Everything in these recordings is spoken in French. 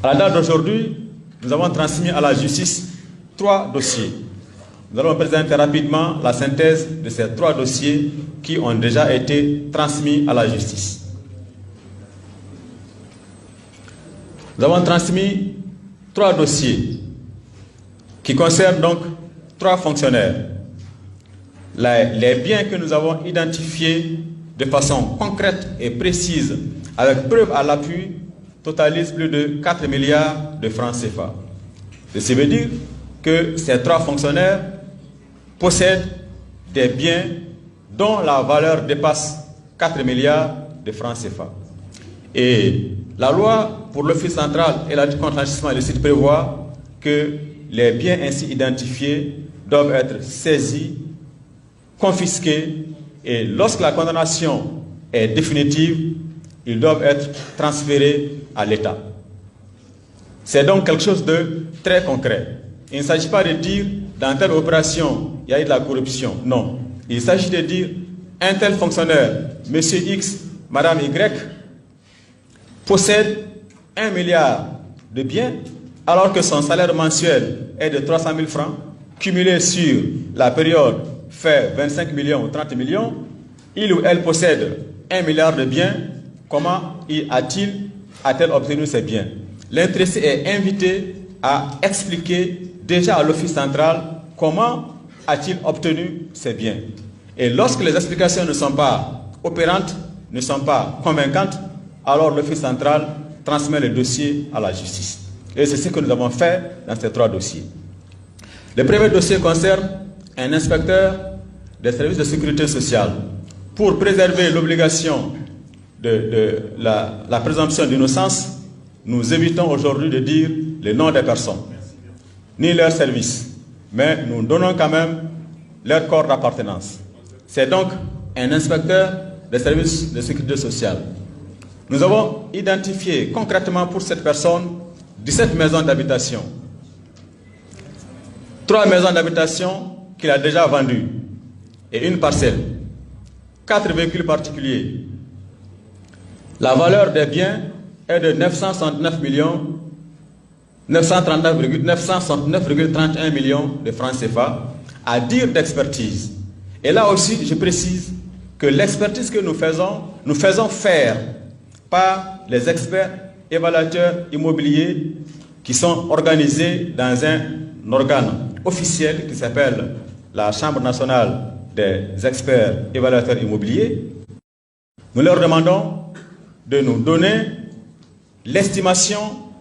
À la date d'aujourd'hui, nous avons transmis à la justice 3 dossiers. Nous allons présenter rapidement la synthèse de ces 3 dossiers qui ont déjà été transmis à la justice. Nous avons transmis 3 dossiers qui concernent donc 3 fonctionnaires. Les biens que nous avons identifiés de façon concrète et précise, avec preuve à l'appui, totalisent plus de 4 milliards de francs CFA. Ceci veut dire que ces 3 fonctionnaires possèdent des biens dont la valeur dépasse 4 milliards de francs CFA. Et la loi pour l'Office central et la lutte contre l'enrichissement illicite prévoit que les biens ainsi identifiés doivent être saisis, confisqués, et lorsque la condamnation est définitive, ils doivent être transférés à l'État. C'est donc quelque chose de très concret. Il ne s'agit pas de dire dans telle opération, il y a eu de la corruption. Non. Il s'agit de dire un tel fonctionnaire, monsieur X, madame Y, possède 1 milliard de biens, alors que son salaire mensuel est de 300 000 francs, cumulé sur la période fait 25 millions ou 30 millions, il ou elle possède 1 milliard de biens, comment a-t-elle obtenu ces biens? L'intéressé est invité à expliquer déjà à l'Office central comment a-t-il obtenu ces biens. Et lorsque les explications ne sont pas opérantes, ne sont pas convaincantes, alors l'Office central transmet le dossier à la justice. Et c'est ce que nous avons fait dans ces 3 dossiers. Le premier dossier concerne un inspecteur des services de sécurité sociale. Pour préserver l'obligation de la présomption d'innocence, nous évitons aujourd'hui de dire le nom des personnes, ni leur service, mais nous donnons quand même leur corps d'appartenance. C'est donc un inspecteur des services de sécurité sociale. Nous avons identifié concrètement pour cette personne 17 maisons d'habitation. 3 maisons d'habitation qu'il a déjà vendues et une parcelle. 4 véhicules particuliers. La valeur des biens est de 939,31 millions de francs CFA à dire d'expertise. Et là aussi, je précise que l'expertise que nous faisons faire par les experts évaluateurs immobiliers qui sont organisés dans un organe officiel qui s'appelle la Chambre nationale des experts évaluateurs immobiliers. Nous leur demandons de nous donner l'estimation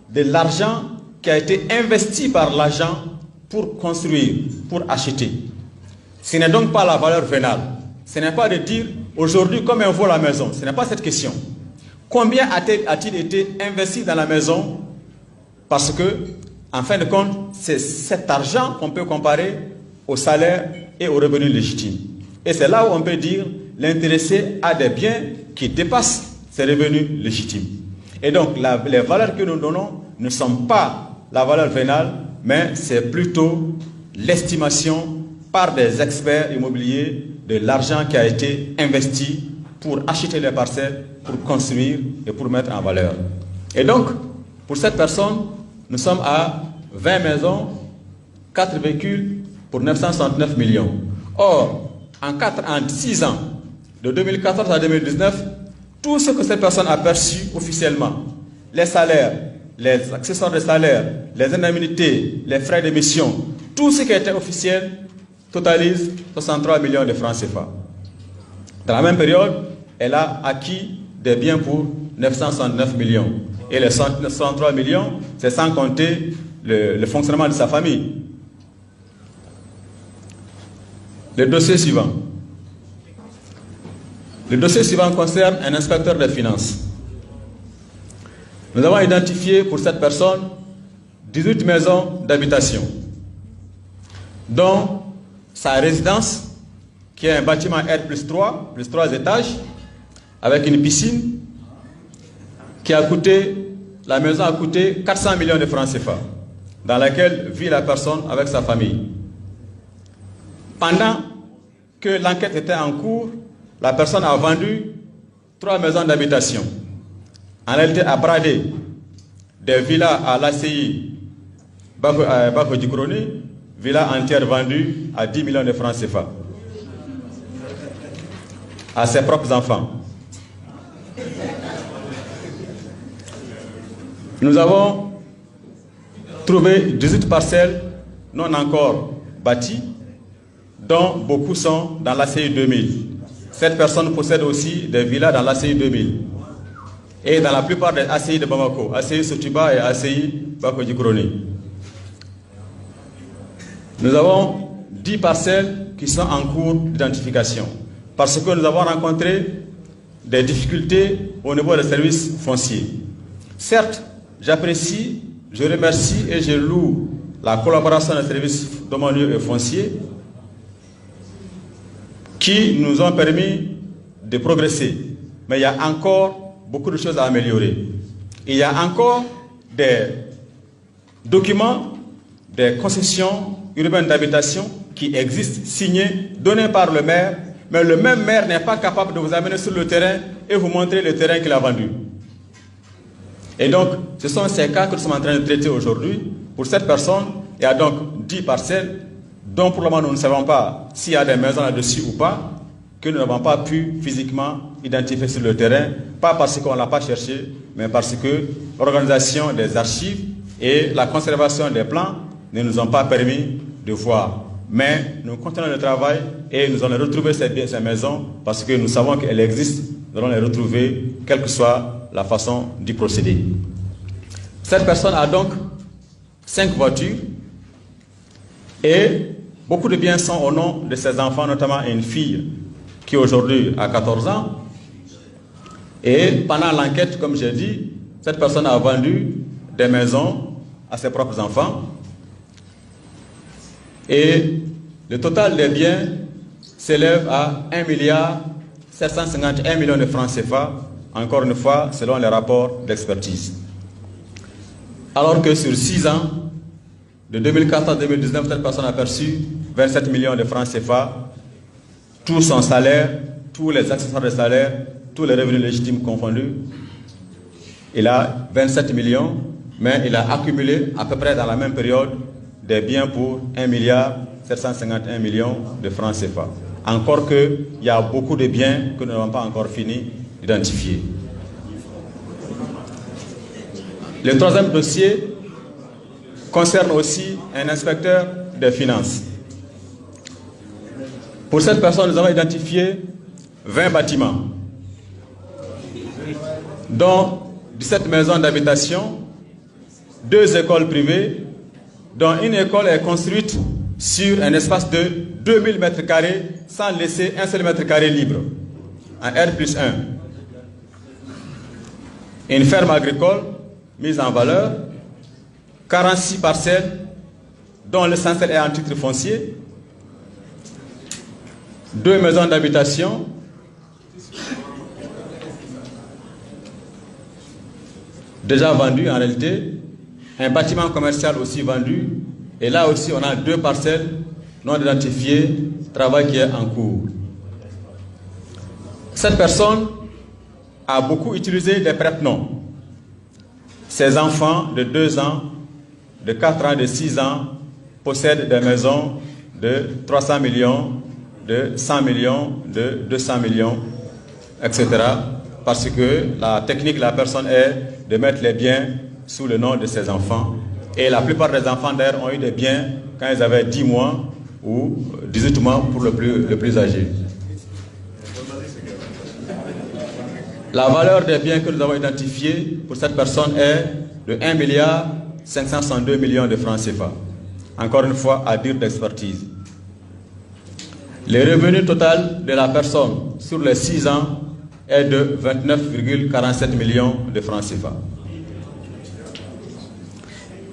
de l'argent qui a été investi par l'agent pour construire, pour acheter. Ce n'est donc pas la valeur vénale. Ce n'est pas de dire aujourd'hui combien vaut la maison. Ce n'est pas cette question. Combien a-t-il été investi dans la maison? Parce que, en fin de compte, c'est cet argent qu'on peut comparer au salaire et aux revenus légitimes. Et c'est là où on peut dire l'intéressé a des biens qui dépassent ses revenus légitimes. Et donc, les valeurs que nous donnons ne sont pas la valeur vénale, mais c'est plutôt l'estimation par des experts immobiliers de l'argent qui a été investi pour acheter les parcelles, pour construire et pour mettre en valeur. Et donc, pour cette personne, nous sommes à 20 maisons, 4 véhicules pour 969 millions. Or, en 6 ans, de 2014 à 2019, tout ce que cette personne a perçu officiellement, les salaires, les accessoires de salaire, les indemnités, les frais d'émission, tout ce qui était officiel totalise 63 millions de francs CFA. Dans la même période, elle a acquis des biens pour 969 millions. Et les 63 millions, c'est sans compter le fonctionnement de sa famille. Le dossier suivant. Le dossier suivant concerne un inspecteur des finances. Nous avons identifié pour cette personne 18 maisons d'habitation, dont sa résidence, qui est un bâtiment R+3, plus 3 étages, avec une piscine, la maison a coûté 400 millions de francs CFA, dans laquelle vit la personne avec sa famille. Pendant que l'enquête était en cours, la personne a vendu 3 maisons d'habitation. En réalité, a bradé des villas à l'ACI Bako Djikroni, villas entières vendues à 10 millions de francs CFA à ses propres enfants. Nous avons trouvé 18 parcelles non encore bâties, dont beaucoup sont dans l'ACI 2000. Cette personne possède aussi des villas dans l'ACI 2000. Et dans la plupart des ACI de Bamako, ACI Sotiba et ACI Bako Djikroni. Nous avons 10 parcelles qui sont en cours d'identification parce que nous avons rencontré des difficultés au niveau des services fonciers. Certes, j'apprécie, je remercie et je loue la collaboration des services domaniaux et fonciers qui nous ont permis de progresser. Mais il y a encore beaucoup de choses à améliorer. Il y a encore des documents, des concessions urbaines d'habitation qui existent, signés, donnés par le maire, mais le même maire n'est pas capable de vous amener sur le terrain et vous montrer le terrain qu'il a vendu. Et donc, ce sont ces cas que nous sommes en train de traiter aujourd'hui. Pour cette personne, il y a donc 10 parcelles dont pour le moment nous ne savons pas s'il y a des maisons là-dessus ou pas, que nous n'avons pas pu physiquement identifier sur le terrain, pas parce qu'on ne l'a pas cherché, mais parce que l'organisation des archives et la conservation des plans ne nous ont pas permis de voir. Mais nous continuons le travail et nous allons retrouver ces maisons parce que nous savons qu'elles existent, nous allons les retrouver, quelle que soit la façon d'y procéder. Cette personne a donc 5 voitures et beaucoup de biens sont au nom de ses enfants, notamment une fille qui aujourd'hui a 14 ans. Et pendant l'enquête, comme j'ai dit, cette personne a vendu des maisons à ses propres enfants. Et le total des biens s'élève à 1,751 milliard de francs CFA, encore une fois, selon les rapports d'expertise. Alors que sur 6 ans, de 2014 à 2019, cette personne a perçu 27 millions de francs CFA, tout son salaire, tous les accessoires de salaire, tous les revenus légitimes confondus. Il a 27 millions, mais il a accumulé à peu près dans la même période des biens pour 1,751 milliard de francs CFA. Encore qu'il y a beaucoup de biens que nous n'avons pas encore fini d'identifier. Le troisième dossier concerne aussi un inspecteur des finances. Pour cette personne, nous avons identifié 20 bâtiments, dont 17 maisons d'habitation, 2 écoles privées, dont une école est construite sur un espace de 2000 m² sans laisser un seul m² libre, en R+1. Une ferme agricole mise en valeur, 46 parcelles dont l'essentiel est en titre foncier, 2 maisons d'habitation, déjà vendues en réalité, un bâtiment commercial aussi vendu, et là aussi on a 2 parcelles non identifiées, travail qui est en cours. Cette personne a beaucoup utilisé des prête-noms. Ses enfants de 2 ans, de 4 ans, de 6 ans possèdent des maisons de 300 millions, de 100 millions, de 200 millions, etc. Parce que la technique de la personne est de mettre les biens sous le nom de ses enfants. Et la plupart des enfants d'ailleurs ont eu des biens quand ils avaient 10 mois ou 18 mois pour le plus âgé. La valeur des biens que nous avons identifiés pour cette personne est de 1,562 milliard de francs CFA. Encore une fois, à dire d'expertise. Le revenu total de la personne sur les 6 ans est de 29,47 millions de francs CFA.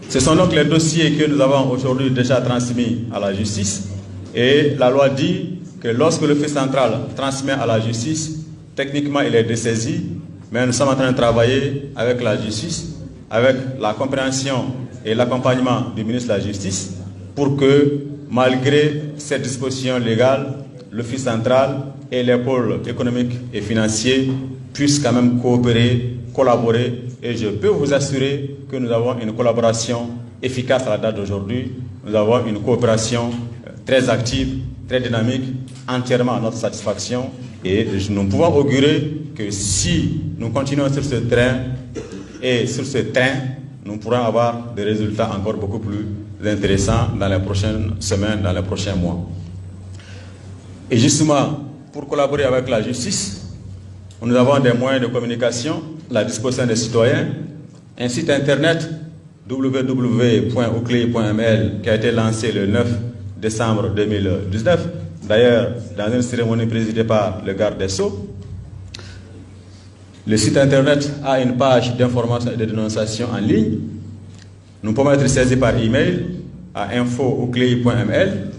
Ce sont donc les dossiers que nous avons aujourd'hui déjà transmis à la justice. Et la loi dit que lorsque l'Office central transmet à la justice, techniquement il est dessaisi, mais nous sommes en train de travailler avec la justice, avec la compréhension et l'accompagnement du ministre de la Justice, pour que, malgré ces dispositions légales, l'Office central et les pôles économiques et financiers puissent quand même coopérer collaborer et je peux vous assurer que nous avons une collaboration efficace à la date d'aujourd'hui. Nous avons une coopération très active, très dynamique, entièrement à notre satisfaction et nous pouvons augurer que si nous continuons sur ce train et sur ce train, nous pourrons avoir des résultats encore beaucoup plus intéressants dans les prochaines semaines, dans les prochains mois. Et justement, pour collaborer avec la justice, nous avons des moyens de communication à la disposition des citoyens, un site internet www.oclei.ml qui a été lancé le 9 décembre 2019, d'ailleurs dans une cérémonie présidée par le garde des Sceaux. Le site internet a une page d'information et de dénonciation en ligne. Nous pouvons être saisis par email à info@oclei.ml,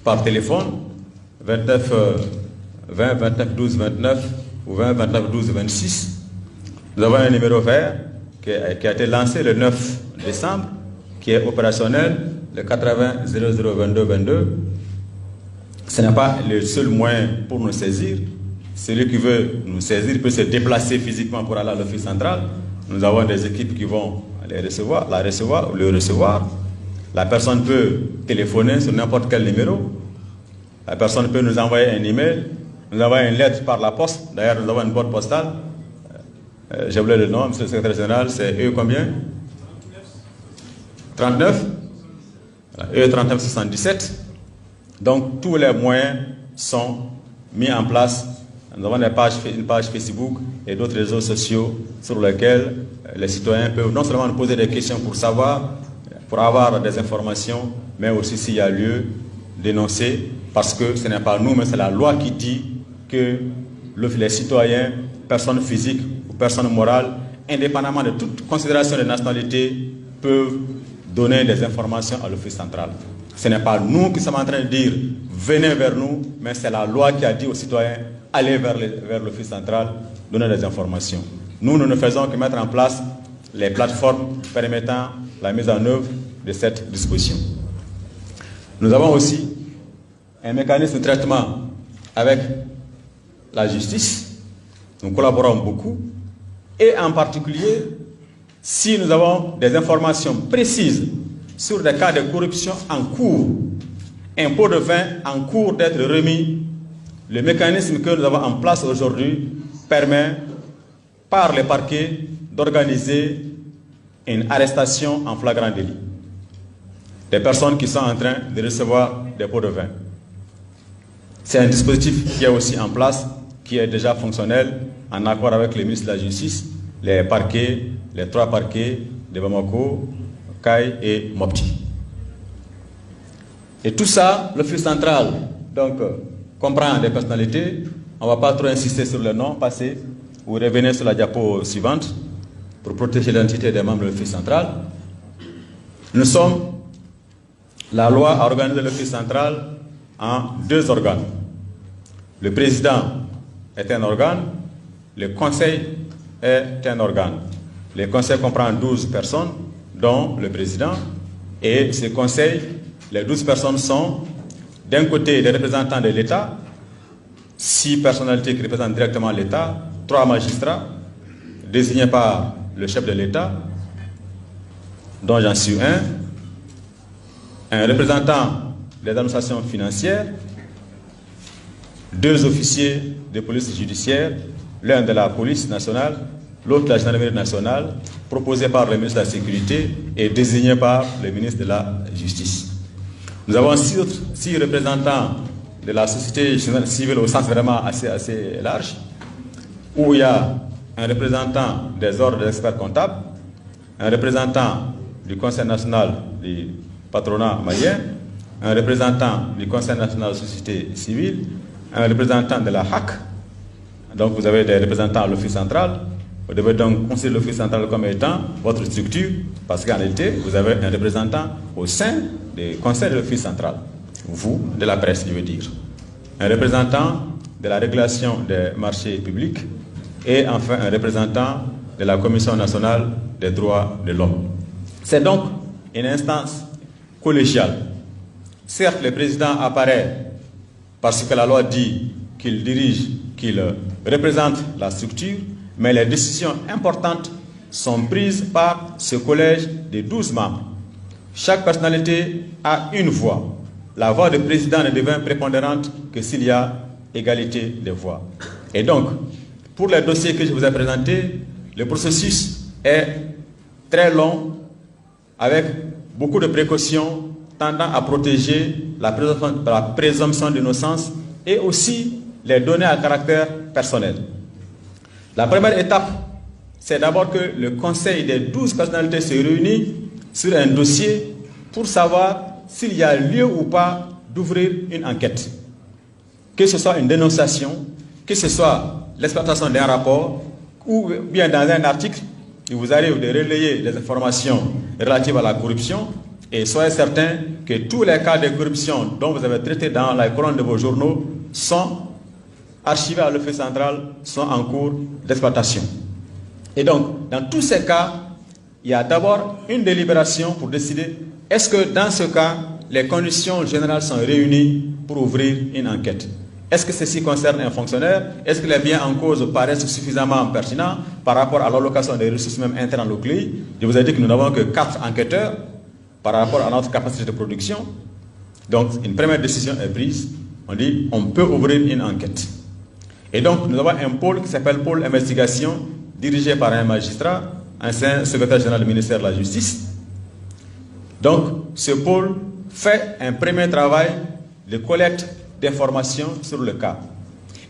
par téléphone 29 20 29 12 29 ou 20 29 12 26. Nous avons un numéro vert qui a été lancé le 9 décembre, qui est opérationnel, le 80 00 22 22. Ce n'est pas le seul moyen pour nous saisir. Celui qui veut nous saisir peut se déplacer physiquement pour aller à l'office central. Nous avons des équipes qui vont les recevoir, le recevoir. La personne peut téléphoner sur n'importe quel numéro. La personne peut nous envoyer un email. Nous avons une lettre par la poste. D'ailleurs, nous avons une boîte postale. J'ai oublié le nom, monsieur le secrétaire général, c'est E combien? 39 E 39 77. Donc, tous les moyens sont mis en place. Nous avons une page Facebook et d'autres réseaux sociaux sur lesquels les citoyens peuvent non seulement nous poser des questions pour savoir, pour avoir des informations, mais aussi s'il y a lieu, dénoncer, parce que ce n'est pas nous, mais c'est la loi qui dit que les citoyens, personnes physiques ou personnes morales, indépendamment de toute considération de nationalité, peuvent donner des informations à l'office central. Ce n'est pas nous qui sommes en train de dire venez vers nous, mais c'est la loi qui a dit aux citoyens allez vers l'office central, donner des informations. Nous ne faisons que mettre en place les plateformes permettant la mise en œuvre de cette disposition. Nous avons aussi un mécanisme de traitement avec la justice. Nous collaborons beaucoup et en particulier si nous avons des informations précises sur des cas de corruption en cours, un pot de vin en cours d'être remis, le mécanisme que nous avons en place aujourd'hui permet par les parquets d'organiser une arrestation en flagrant délit des personnes qui sont en train de recevoir des pots de vin. C'est un dispositif qui est aussi en place, qui est déjà fonctionnel, en accord avec le ministre de la Justice, les parquets, les 3 parquets de Bamako, Caille et Mopti. Et tout ça, l'office central, donc, comprend des personnalités. On ne va pas trop insister sur le nom, passez ou revenez sur la diapo suivante pour protéger l'identité des membres de l'office central. La loi a organisé l'office central en 2 organes. Le président est un organe, le conseil est un organe. Le conseil comprend 12 personnes, dont le président, et ce conseil, les 12 personnes sont d'un côté des représentants de l'État, 6 personnalités qui représentent directement l'État, 3 magistrats désignés par le chef de l'État, dont j'en suis un représentant des administrations financières, 2 officiers de police judiciaire, l'un de la police nationale, l'autre de la gendarmerie nationale, proposé par le ministre de la Sécurité et désigné par le ministre de la Justice. Nous avons 6 représentants de la société civile au sens vraiment assez large, où il y a un représentant des ordres des experts comptables, un représentant du Conseil national du patronat malien, un représentant du Conseil national de la société civile, un représentant de la HAC. Donc vous avez des représentants à l'office central. Vous devez donc considérer l'office central comme étant votre structure, parce qu'en réalité, vous avez un représentant au sein des conseils de l'office central. Vous, de la presse, je veux dire. Un représentant de la régulation des marchés publics et enfin un représentant de la Commission nationale des droits de l'homme. C'est donc une instance collégiale. Certes, le président apparaît parce que la loi dit qu'il dirige, qu'il représente la structure, mais les décisions importantes sont prises par ce collège de 12 membres. Chaque personnalité a une voix. La voix du président ne devient prépondérante que s'il y a égalité des voix. Et donc, pour les dossiers que je vous ai présentés, le processus est très long, avec beaucoup de précautions tendant à protéger la présomption d'innocence et aussi les données à caractère personnel. La première étape, c'est d'abord que le conseil des 12 personnalités se réunit sur un dossier pour savoir s'il y a lieu ou pas d'ouvrir une enquête. Que ce soit une dénonciation, que ce soit l'exploitation d'un rapport, ou bien dans un article, il vous arrive de relayer les informations relatives à la corruption, et soyez certains que tous les cas de corruption dont vous avez traité dans la colonne de vos journaux sont archivés à l'Office central, sont en cours d'exploitation. Et donc, dans tous ces cas, il y a d'abord une délibération pour décider est-ce que dans ce cas, les conditions générales sont réunies pour ouvrir une enquête. Est-ce que ceci concerne un fonctionnaire? Est-ce que les biens en cause paraissent suffisamment pertinents par rapport à l'allocation des ressources même internes au CLI? Je vous ai dit que nous n'avons que 4 enquêteurs par rapport à notre capacité de production. Donc, une première décision est prise. On dit on peut ouvrir une enquête. Et donc, nous avons un pôle qui s'appelle pôle investigation, dirigé par un magistrat, ancien secrétaire général du ministère de la Justice. Donc, ce pôle fait un premier travail de collecte d'informations sur le cas.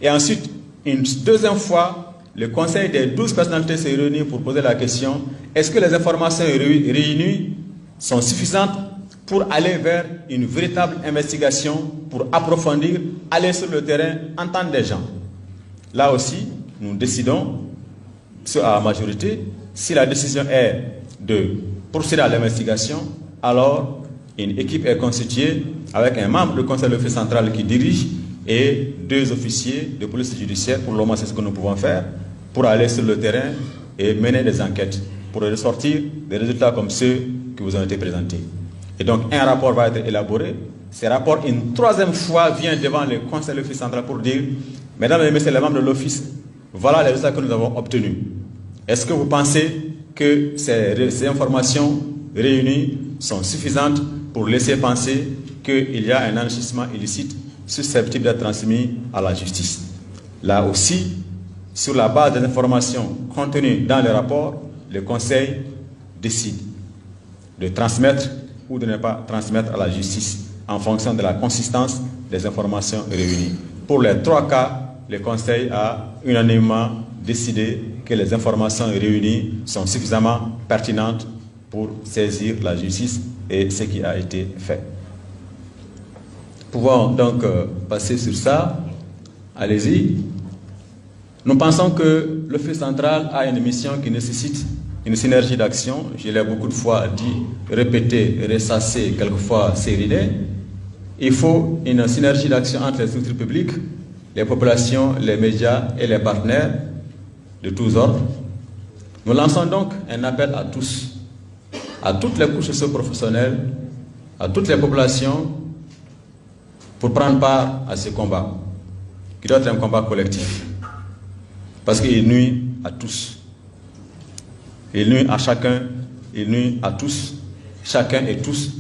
Et ensuite, une deuxième fois, le conseil des 12 personnalités s'est réuni pour poser la question est-ce que les informations réunies sont suffisantes pour aller vers une véritable investigation, pour approfondir, aller sur le terrain, entendre des gens. Là aussi, nous décidons, à la majorité, si la décision est de procéder à l'investigation, alors une équipe est constituée avec un membre du conseil de l'Office central qui dirige et 2 officiers de police judiciaire. Pour le moment, c'est ce que nous pouvons faire pour aller sur le terrain et mener des enquêtes pour ressortir des résultats comme ceux qui vous ont été présentés. Et donc, un rapport va être élaboré. Ce rapport, une 3e fois, vient devant le conseil de l'Office central pour dire mesdames et messieurs les membres de l'Office, voilà les résultats que nous avons obtenus. Est-ce que vous pensez que ces informations réunies sont suffisantes pour laisser penser qu'il y a un enrichissement illicite susceptible d'être transmis à la justice? Là aussi, sur la base des informations contenues dans le rapport, le Conseil décide de transmettre ou de ne pas transmettre à la justice en fonction de la consistance des informations réunies. Pour les 3 cas, le Conseil a unanimement décidé que les informations réunies sont suffisamment pertinentes pour saisir la justice et ce qui a été fait. Pouvons donc passer sur ça. Allez-y. Nous pensons que l'Office central a une mission qui nécessite une synergie d'action. Je l'ai beaucoup de fois dit, répété, ressassé, quelquefois sériné. Il faut une synergie d'action entre les structures publiques, les populations, les médias et les partenaires de tous ordres. Nous lançons donc un appel à tous, à toutes les couches socio-professionnelles, à toutes les populations, pour prendre part à ce combat, qui doit être un combat collectif, parce qu'il nuit à tous. Il nuit à chacun, il nuit à tous. Chacun et tous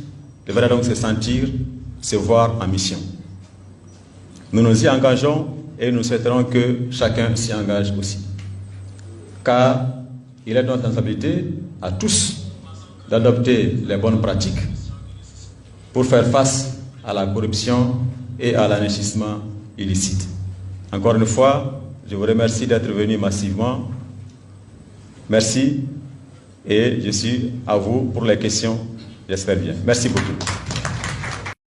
devraient donc se sentir, se voir en mission. Nous nous y engageons et nous souhaiterons que chacun s'y engage aussi. Car il est de notre responsabilité à tous d'adopter les bonnes pratiques pour faire face à la corruption et à l'enrichissement illicite. Encore une fois, je vous remercie d'être venus massivement. Merci et je suis à vous pour les questions, j'espère bien. Merci beaucoup.